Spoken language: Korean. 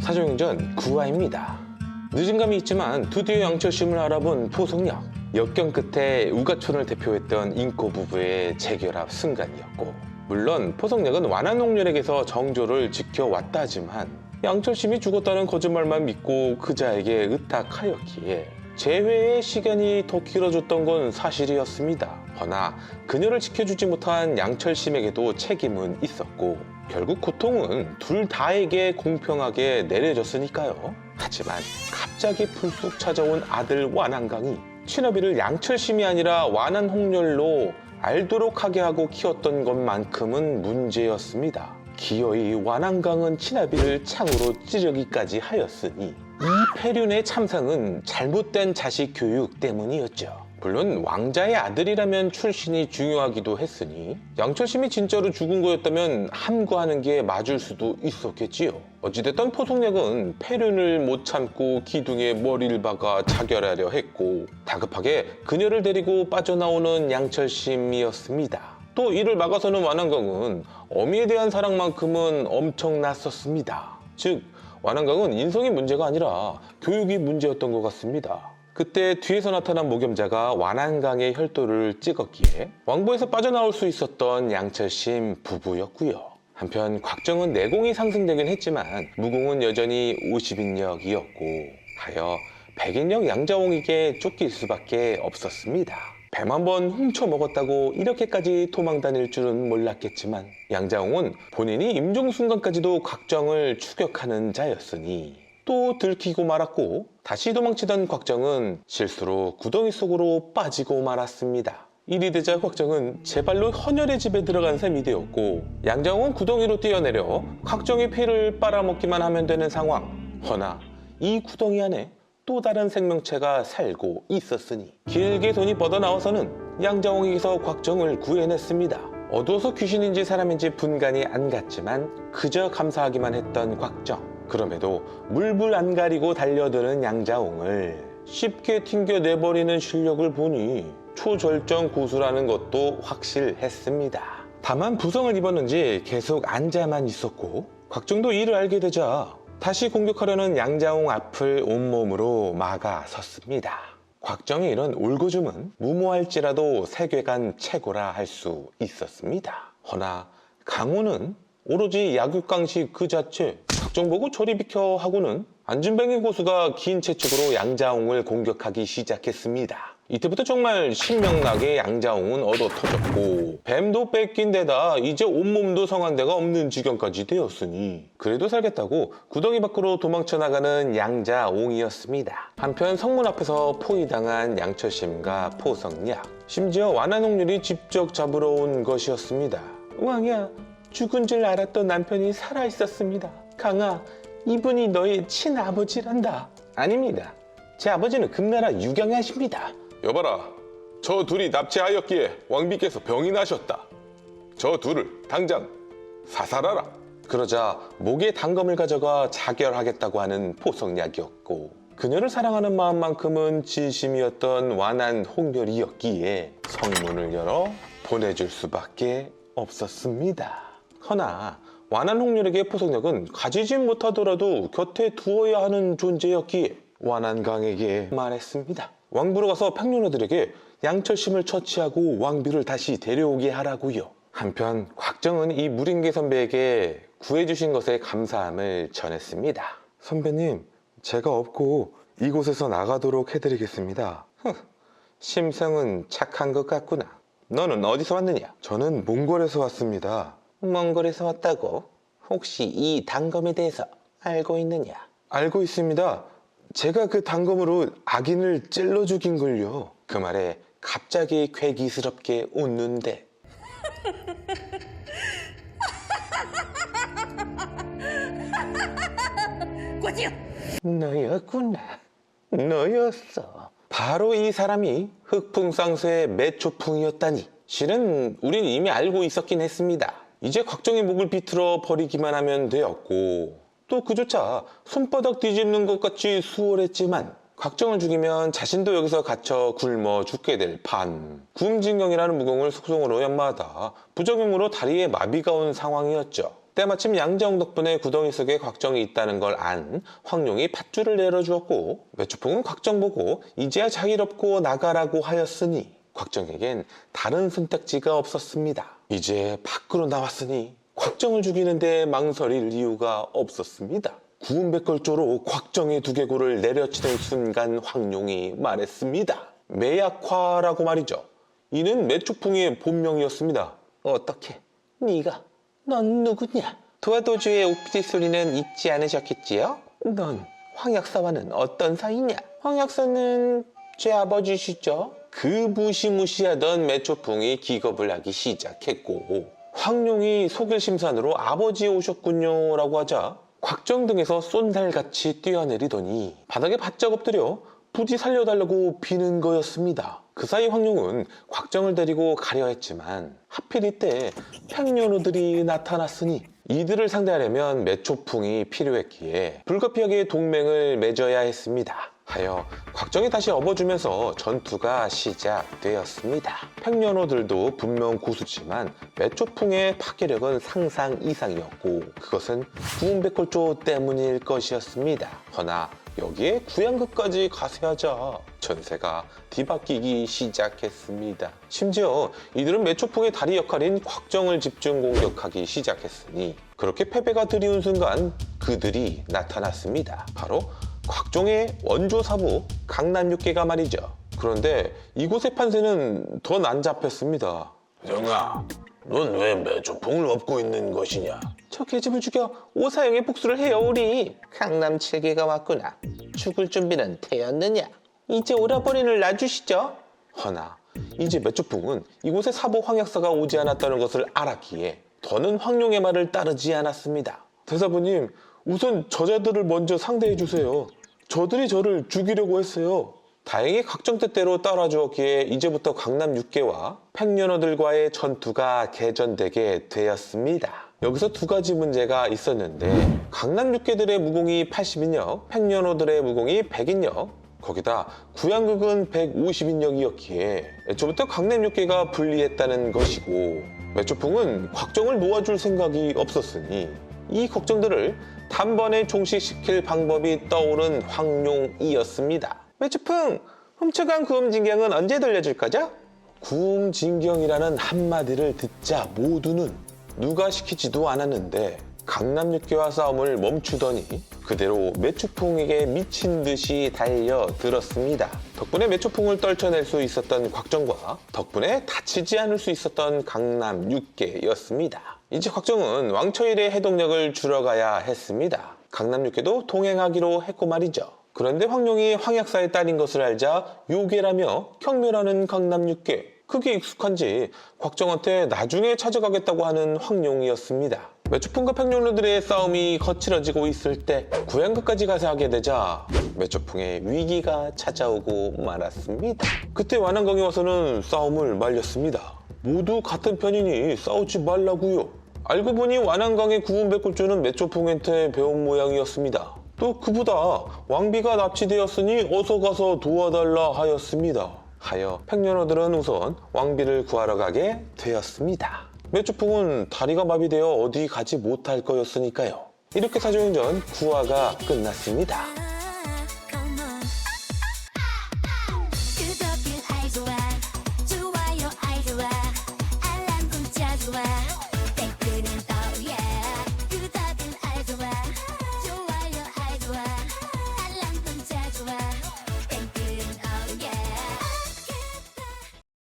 사정행전 9화입니다. 늦은 감이 있지만 드디어 양철심을 알아본 포석력. 역경 끝에 우가촌을 대표했던 인꼬 부부의 재결합 순간이었고, 물론 포석력은 완한홍렬에게서 정조를 지켜왔다 하지만 양철심이 죽었다는 거짓말만 믿고 그자에게 의탁하였기에 재회의 시간이 더 길어졌던 건 사실이었습니다. 허나 그녀를 지켜주지 못한 양철심에게도 책임은 있었고 결국 고통은 둘 다에게 공평하게 내려졌으니까요. 하지만 갑자기 불쑥 찾아온 아들 완한강이 친아비를 양철심이 아니라 완한홍렬로 알도록 하게 하고 키웠던 것만큼은 문제였습니다. 기어이 완한강은 친아비를 창으로 찌르기까지 하였으니 이 폐륜의 참상은 잘못된 자식 교육 때문이었죠. 물론 왕자의 아들이라면 출신이 중요하기도 했으니 양철심이 진짜로 죽은 거였다면 함구하는 게 맞을 수도 있었겠지요. 어찌됐든 포석력은 폐륜을 못 참고 기둥에 머리를 박아 자결하려 했고 다급하게 그녀를 데리고 빠져나오는 양철심이었습니다. 또 이를 막아서는 완한강은 어미에 대한 사랑만큼은 엄청났었습니다. 즉 완한강은 인성이 문제가 아니라 교육이 문제였던 것 같습니다. 그때 뒤에서 나타난 모겸자가 완한강의 혈도를 찍었기에 왕보에서 빠져나올 수 있었던 양철심 부부였고요. 한편 곽정은 내공이 상승되긴 했지만 무공은 여전히 50인력이었고 하여 100인력 양자홍에게 쫓길 수밖에 없었습니다. 뱀 한 번 훔쳐 먹었다고 이렇게까지 도망 다닐 줄은 몰랐겠지만 양자홍은 본인이 임종순간까지도 곽정을 추격하는 자였으니 또 들키고 말았고 다시 도망치던 곽정은 실수로 구덩이 속으로 빠지고 말았습니다. 이리 되자 곽정은 제 발로 헌혈의 집에 들어간 셈이 되었고 양자홍은 구덩이로 뛰어내려 곽정의 피를 빨아먹기만 하면 되는 상황. 허나 이 구덩이 안에 또 다른 생명체가 살고 있었으니 길게 손이 뻗어나와서는 양자홍에게서 곽정을 구해냈습니다. 어두워서 귀신인지 사람인지 분간이 안 갔지만 그저 감사하기만 했던 곽정. 그럼에도 물불 안 가리고 달려드는 양자홍을 쉽게 튕겨내버리는 실력을 보니 초절정 고수라는 것도 확실했습니다. 다만 부상을 입었는지 계속 앉아만 있었고 곽정도 이를 알게 되자 다시 공격하려는 양자홍 앞을 온몸으로 막아섰습니다. 곽정의 이런 울고줌은 무모할지라도 세계관 최고라 할 수 있었습니다. 허나 강호는 오로지 약육강식 그 자체, 곽정 보고 저리 비켜 하고는 안진뱅이 고수가 긴 채축으로 양자홍을 공격하기 시작했습니다. 이때부터 정말 신명나게 양자홍은 얻어 터졌고 뱀도 뺏긴 데다 이제 온몸도 성한 데가 없는 지경까지 되었으니 그래도 살겠다고 구덩이 밖으로 도망쳐 나가는 양자홍이었습니다. 한편 성문 앞에서 포위당한 양철심과 포석력, 심지어 완한홍렬이 직접 잡으러 온 것이었습니다. 왕이야, 죽은 줄 알았던 남편이 살아있었습니다. 강아, 이분이 너의 친아버지란다. 아닙니다. 제 아버지는 금나라 유경야십니다. 여봐라, 저 둘이 납치하였기에 왕비께서 병이 나셨다. 저 둘을 당장 사살하라. 그러자 목에 단검을 가져가 자결하겠다고 하는 포석약이었고 그녀를 사랑하는 마음만큼은 진심이었던 완한홍렬이었기에 성문을 열어 보내줄 수밖에 없었습니다. 허나 완한홍렬에게 포석력은 가지지 못하더라도 곁에 두어야 하는 존재였기에 완한강에게 말했습니다. 왕부로 가서 평론가들에게 양철심을 처치하고 왕비를 다시 데려오게 하라고요. 한편 곽정은 이 무림계 선배에게 구해주신 것에 감사함을 전했습니다. 선배님, 제가 없고 이곳에서 나가도록 해드리겠습니다. 심성은 착한 것 같구나. 너는 어디서 왔느냐? 저는 몽골에서 왔습니다. 몽골에서 왔다고? 혹시 이 단검에 대해서 알고 있느냐? 알고 있습니다. 제가 그 단검으로 악인을 찔러 죽인 걸요. 그 말에 갑자기 괴기스럽게 웃는데 너였구나. 너였어. 바로 이 사람이 흑풍상수의 매초풍이었다니. 실은 우린 이미 알고 있었긴 했습니다. 이제 곽정의 목을 비틀어 버리기만 하면 되었고 또 그조차 손바닥 뒤집는 것 같이 수월했지만 곽정을 죽이면 자신도 여기서 갇혀 굶어 죽게 될 판. 구음진경이라는 무공을 속성으로 연마하다 부작용으로 다리에 마비가 온 상황이었죠. 때마침 양정 덕분에 구덩이 속에 곽정이 있다는 걸 안 황룡이 밧줄을 내려주었고 매초풍은 곽정 보고 이제야 자유롭고 나가라고 하였으니 곽정에겐 다른 선택지가 없었습니다. 이제 밖으로 나왔으니 곽정을 죽이는데 망설일 이유가 없었습니다. 구운백걸조로 곽정의 두개골을 내려치는 순간 황룡이 말했습니다. 매약화라고 말이죠. 이는 매초풍의 본명이었습니다. 어떻게? 네가? 넌 누구냐? 도화도주의 옥피디 소리는 잊지 않으셨겠지요? 넌 황약사와는 어떤 사이냐? 황약사는 제 아버지시죠? 그 무시무시하던 매초풍이 기겁을 하기 시작했고 황룡이 속일심산으로 아버지 오셨군요 라고 하자 곽정 등에서 쏜살같이 뛰어내리더니 바닥에 바짝 엎드려 부디 살려달라고 비는 거였습니다. 그 사이 황룡은 곽정을 데리고 가려 했지만 하필 이때 팽려노들이 나타났으니 이들을 상대하려면 매초풍이 필요했기에 불가피하게 동맹을 맺어야 했습니다. 하여 곽정이 다시 업어주면서 전투가 시작되었습니다. 팽려노들도 분명 고수지만 매초풍의 파괴력은 상상 이상이었고 그것은 구운백골조 때문일 것이었습니다. 허나 여기에 구양극까지 가세하자 전세가 뒤바뀌기 시작했습니다. 심지어 이들은 매초풍의 다리 역할인 곽정을 집중 공격하기 시작했으니 그렇게 패배가 드리운 순간 그들이 나타났습니다. 바로 곽정의 원조사부 강남육계가 말이죠. 그런데 이곳의 판세는 더 난잡했습니다. 정아, 넌 왜 매초풍을 업고 있는 것이냐? 저 계집을 죽여 오사영의 복수를 해요 우리. 강남 7개가 왔구나. 죽을 준비는 되었느냐? 이제 오라버니를 놔주시죠. 허나 이제 매초풍은 이곳에 사부 황약사가 오지 않았다는 것을 알았기에 더는 황룡의 말을 따르지 않았습니다. 대사부님, 우선 저자들을 먼저 상대해 주세요. 저들이 저를 죽이려고 했어요. 다행히 각정 뜻대로 따라주었기에 이제부터 강남 6개와 팽려노들과의 전투가 개전되게 되었습니다. 여기서 두 가지 문제가 있었는데 강남 6개들의 무공이 80인력, 팽려노들의 무공이 100인력, 거기다 구양극은 150인력이었기에 애초부터 강남 6개가 불리했다는 것이고 매초풍은 곽정을 놓아줄 생각이 없었으니 이 걱정들을 단번에 종식시킬 방법이 떠오른 황룡이었습니다. 매초풍, 훔쳐간 구음진경은 언제 돌려줄 거죠? 구음진경이라는 한마디를 듣자 모두는 누가 시키지도 않았는데 강남 6개와 싸움을 멈추더니 그대로 매초풍에게 미친 듯이 달려들었습니다. 덕분에 매초풍을 떨쳐낼 수 있었던 곽정과 덕분에 다치지 않을 수 있었던 강남 6개였습니다. 이제 곽정은 왕처일의 해독력을 줄여가야 했습니다. 강남 6개도 동행하기로 했고 말이죠. 그런데 황룡이 황약사의 딸인 것을 알자 요괴라며 경멸하는 강남 6개. 그게 익숙한지 곽정한테 나중에 찾아가겠다고 하는 황룡이었습니다. 매초풍과 팽룡노들의 싸움이 거칠어지고 있을 때 구양극까지 가세하게 되자 매초풍의 위기가 찾아오고 말았습니다. 그때 완안강에 와서는 싸움을 말렸습니다. 모두 같은 편이니 싸우지 말라고요. 알고 보니 완안강의 구운백골조는 매초풍한테 배운 모양이었습니다. 또 그보다 왕비가 납치되었으니 어서 가서 도와달라 하였습니다. 하여 팽려노들은 우선 왕비를 구하러 가게 되었습니다. 매초풍은 다리가 마비되어 어디 가지 못할 거였으니까요. 이렇게 사조연전 9화가 끝났습니다.